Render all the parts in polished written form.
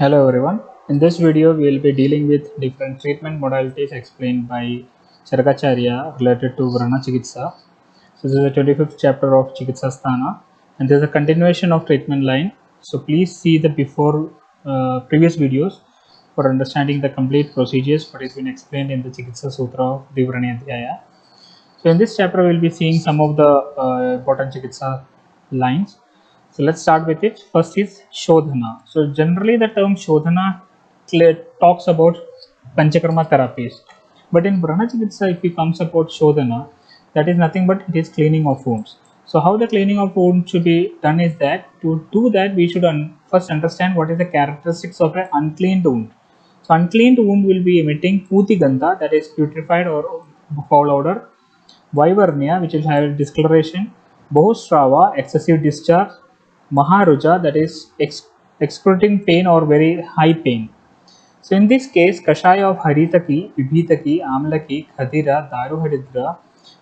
Hello everyone. In this video, we will be dealing with different treatment modalities explained by Shargacharya related to Vrana Chikitsa. So this is the 25th chapter of Chikitsa Sthana, and there is a continuation of treatment line. So please see the before previous videos for understanding the complete procedures what has been explained in the Chikitsa Sutra of Divrani Adhyaya. So in this chapter, we will be seeing some of the important Chikitsa lines. So let's start with it. First is Shodhana. So generally the term Shodhana talks about Panchakarma therapies. But in Vrana Chikitsa, if it comes about Shodhana, that is nothing but it is cleaning of wounds. So how the cleaning of wounds should be done is that to do that we should first understand what is the characteristics of an uncleaned wound. So uncleaned wound will be emitting Puti Gandha, that is putrefied or foul odor, Vivernia, which will have discoloration, Bohustrava, excessive discharge, Maharuja, that is excruciating pain or very high pain. So in this case, Kashaya of Haritaki, Vibhitaki, Amlaki, Khadira, Daruharidra,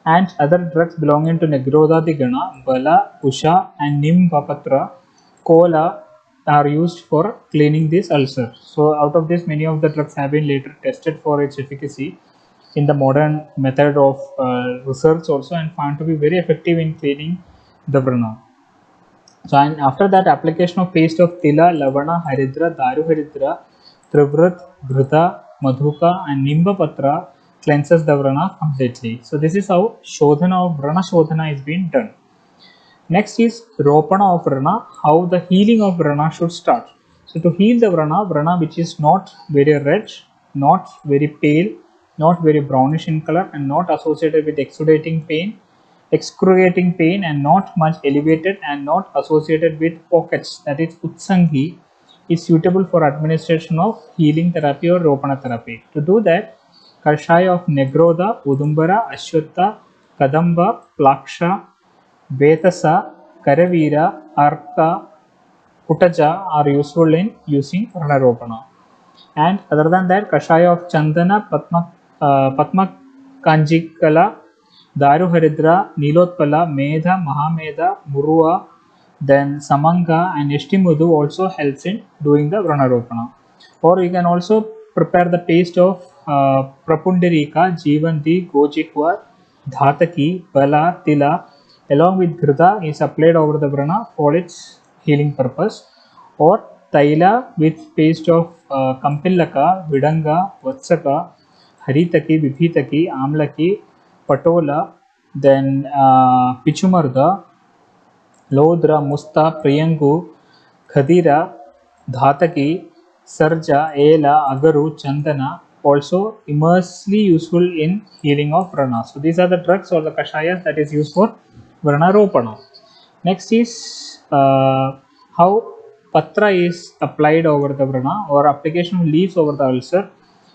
and other drugs belonging to Negrodha Digana, Bala, Usha, and Nimbapatra, Kola are used for cleaning this ulcer. So out of this, many of the drugs have been later tested for its efficacy in the modern method of research also and found to be very effective in cleaning the vrana. So and after that application of paste of tila, lavana, haridra, daru haridra, trivrat, ghruta, madhuka and nimbapatra cleanses the vrana completely. So this is how shodhana of vrana shodhana is being done. Next is ropana of vrana, how the healing of vrana should start. So to heal the vrana which is not very red, not very pale, not very brownish in color and not associated with exudating pain, excruciating pain and not much elevated and not associated with pockets, that is utsangi, is suitable for administration of healing therapy or ropana therapy. To do that, Kashaya of Negrodha, Udumbara, Ashwatha, Kadamba, Plaksha, Vetasa, Karavira, Arka, Kutaja are useful in using Ranaropana. And other than that, Kashaya of Chandana, Patma Kanjikala, Daru Haridra, Nilotpala, Medha, Mahamedha, Murua, then Samanga and Eshtimudu also helps in doing the Vranaropana. Or you can also prepare the paste of Prapundirika, Jivanti, Gojikwa, Dhataki, Bala, Tila along with Ghrida is applied over the Vrana for its healing purpose. Or Taila with paste of Kampillaka, Vidanga, Vatsaka, Haritaki, Vibhitaki, Amlaki, Patola, then Pichumarda, Lodra, Musta, Priyangu, Khadira, Dhataki, Sarja, Ela, Agaru, Chandana also immensely useful in healing of Vrana. So these are the drugs or the kashayas that is used for Vrana Ropana. Next is how Patra is applied over the Vrana or application of leaves over the ulcer.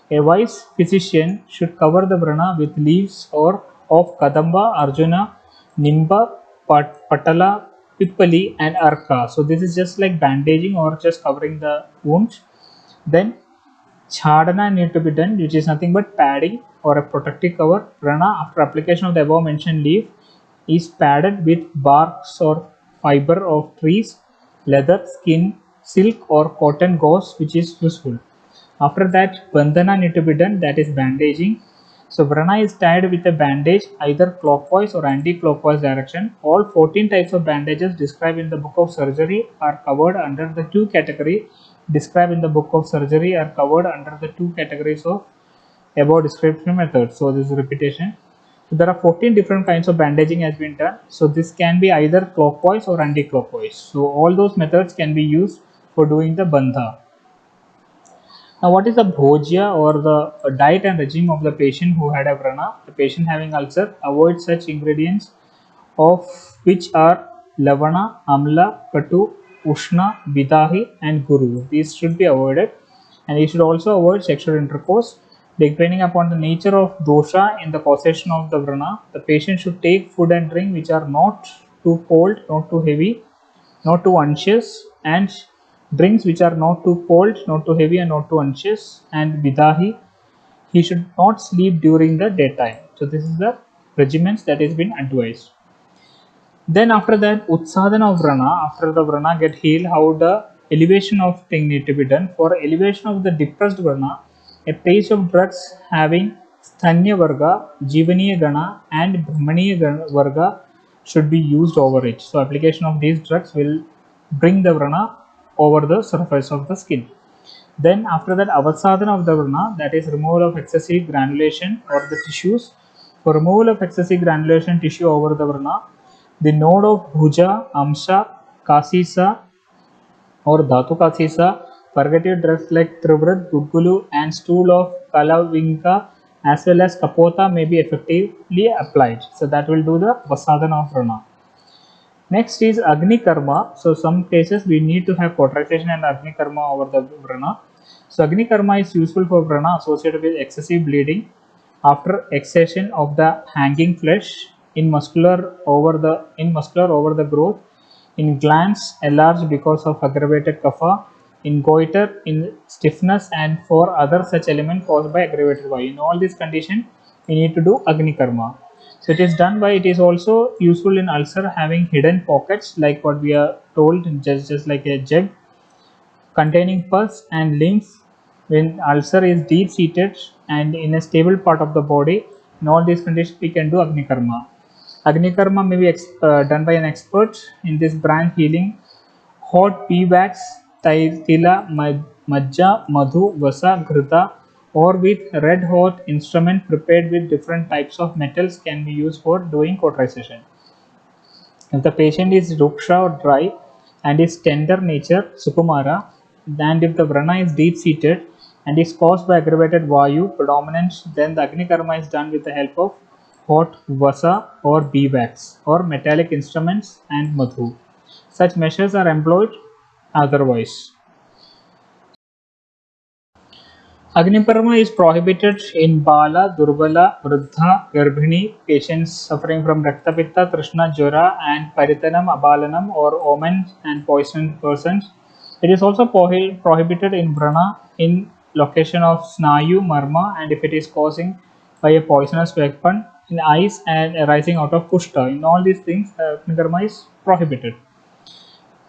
A wise physician should cover the Vrana with leaves or of Kadamba, Arjuna, Nimba, Patala, Pippali and Arka. So this is just like bandaging or just covering the wounds. Then Chadana need to be done, which is nothing but padding or a protective cover. Vrana after application of the above mentioned leaf is padded with barks or fiber of trees, leather, skin, silk or cotton gauze, which is useful. After that, bandhana need to be done, that is bandaging. So Vrana is tied with a bandage either clockwise or anti-clockwise direction. All 14 types of bandages described in the book of surgery are covered under the two category described in the book of surgery are covered under the two categories of above description method. So this is repetition. So there are 14 different kinds of bandaging has been done. So this can be either clockwise or anti-clockwise. So all those methods can be used for doing the bandha. Now, what is the bhojya or the diet and regime of the patient who had a vrana? The patient having ulcer avoid such ingredients of which are lavana, amla, katu, ushna, vidahi and guru. These should be avoided, and you should also avoid sexual intercourse. Depending upon the nature of dosha in the causation of the vrana, the patient should take food and drink which are not too cold, not too heavy, not too anxious, and drinks which are not too cold, not too heavy, and not too anxious. And vidahi, he should not sleep during the daytime. So this is the regimens that is been advised. Then after that, Utsadana of Vrana, after the Vrana get healed, how the elevation of thing need to be done. For elevation of the depressed Varna, a paste of drugs having Sthanya Varga, Jivaniya Gana and Brahmaniya Varga should be used over it. So application of these drugs will bring the Vrana over the surface of the skin. Then after that, avasadana of the Vrana, that is removal of excessive granulation or the tissues. For removal of excessive granulation tissue over the Vrana, the node of Bhuja, Amsha, Kasisa or Dhatu Kasisa, purgative drugs like Trivrat, Gugulu and stool of Kalavinka as well as Kapota may be effectively applied. So that will do the Vasadana of Vrana. Next is Agni Karma. So some cases we need to have cauterization and Agni Karma over the Vrana. So Agni Karma is useful for Vrana associated with excessive bleeding after excision of the hanging flesh in muscular over the growth, in glands enlarged because of aggravated kapha, in goiter, in stiffness, and for other such element caused by aggravated vayu. In all these conditions, we need to do Agni Karma. So it is done by, it is also useful in ulcer having hidden pockets like what we are told, just like a jug containing pus and lymph. When ulcer is deep seated and in a stable part of the body, in all these conditions we can do Agni Karma. Agni Karma may be done by an expert in this brand healing. Hot bee wax, tila, majja, madhu, vasa, ghrita, or with red hot instrument prepared with different types of metals can be used for doing cauterization. If the patient is ruksha or dry and is tender nature, sukumara, and if the vrana is deep seated and is caused by aggravated vayu predominance, then the Agni Karma is done with the help of hot vasa or bee wax or metallic instruments and madhu. Such measures are employed otherwise. Agniparma is prohibited in Bala, Durbala, Vruddha, Garbhini, patients suffering from Raktapitta, Trishna, Jura, and Paritanam, Abalanam, or omen and poisoned persons. It is also prohibited in Vrana in location of Snayu, Marma, and if it is causing by a poisonous weapon in eyes and arising out of Kushta. In all these things, Agnikarma is prohibited.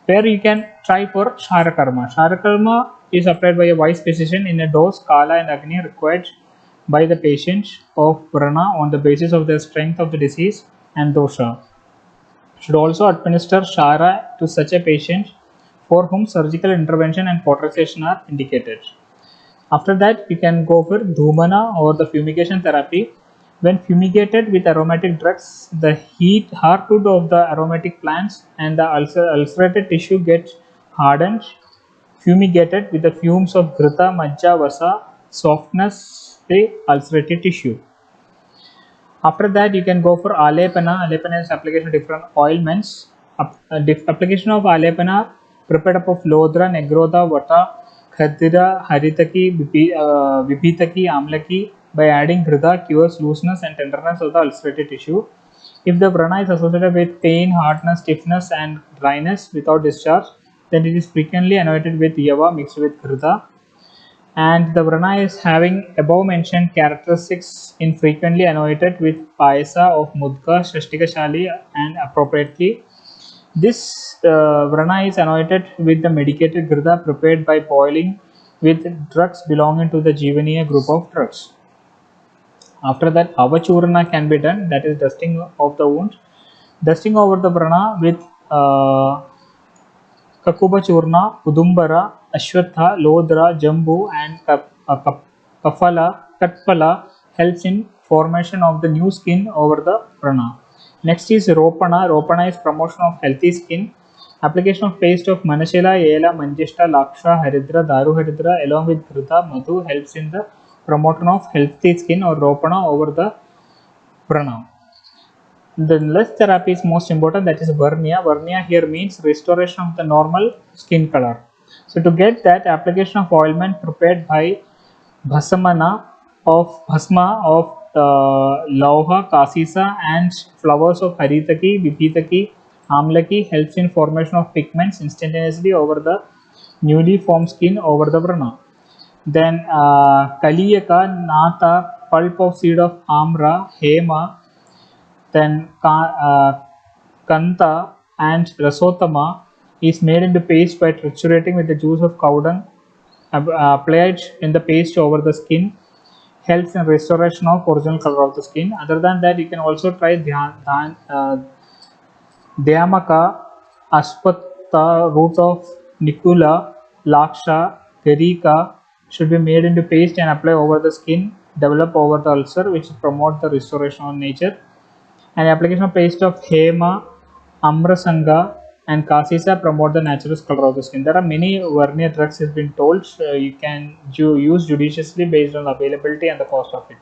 Where you can try for Sharakarma. Sharakarma is applied by a wise physician in a dose, Kala and Agni required by the patient of Prana on the basis of the strength of the disease and dosha. Should also administer Shara to such a patient for whom surgical intervention and cauterization are indicated. After that, you can go for Dhumana or the fumigation therapy. When fumigated with aromatic drugs, the hard root of the aromatic plants and the ulcerated tissue gets hardened. Fumigated with the fumes of Ghrita, Majja, Vasa, softness the ulcerated tissue. After that, you can go for Alepana. Alepana is application of different oilments. Application of Alepana prepared up of Lodra, Negroda, Vata, Khadira, Haritaki, Vipitaki, Amlaki by adding Hrida cures looseness and tenderness of the ulcerated tissue. If the vrana is associated with pain, hardness, stiffness and dryness without discharge, then it is frequently anointed with Yava mixed with Hrida, and the vrana is having above mentioned characteristics infrequently anointed with payasa of mudga, shashtikashali and appropriately. This vrana is anointed with the medicated grida prepared by boiling with drugs belonging to the Jivaniya group of drugs. After that, avachurana can be done, that is dusting of the wound. Dusting over the vrana with Kakuba Churna, Udumbara, Ashwatha, Lodra, Jambu, and Katpala helps in formation of the new skin over the prana. Next is Ropana. Ropana is promotion of healthy skin. Application of paste of Manashila, Ela, Manjishta, Laksha, Haridra, Daru Haridra along with Ghruta, Madhu helps in the promotion of healthy skin or Ropana over the prana. The less therapy is most important, that is vernia. Vernia here means restoration of the normal skin color. So to get that, application of ointment prepared by bhasma of lauha, kasisa and flowers of haritaki, vipitaki, amlaki helps in formation of pigments instantaneously over the newly formed skin over the vrana. Then kaliyaka, nata, pulp of seed of amra, hema, then Kanta and Rasotama is made into paste by triturating with the juice of cow dung. Applied in the paste over the skin helps in restoration of original color of the skin. Other than that, you can also try Dhyamaka, Ashpatha, root of Nicula, Laksha, Garika should be made into paste and apply over the skin, develop over the ulcer, which promote the restoration of nature. And application of paste of Hema, Amrasanga, and Kasisa promote the natural color of the skin. There are many vernier drugs has been told, so you can use judiciously based on the availability and the cost of it.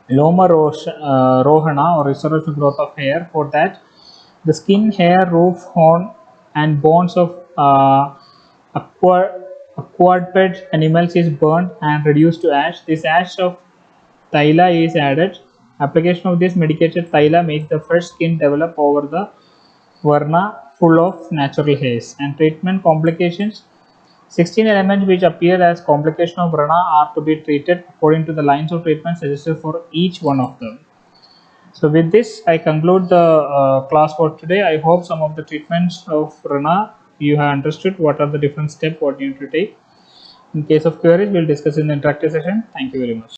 Loma Rohana or restoration growth of hair. For that, the skin, hair, roof, horn, and bones of aquadruped animals is burnt and reduced to ash. This ash of thyla is added. Application of this medicated thyla makes the fresh skin develop over the varna full of natural hairs. And treatment complications: 16 elements which appear as complication of Rana are to be treated according to the lines of treatment suggested for each one of them. So with this, I conclude the class for today. I hope some of the treatments of Rana you have understood what are the different steps what you need to take. In case of queries, we'll discuss in the interactive session. Thank you very much.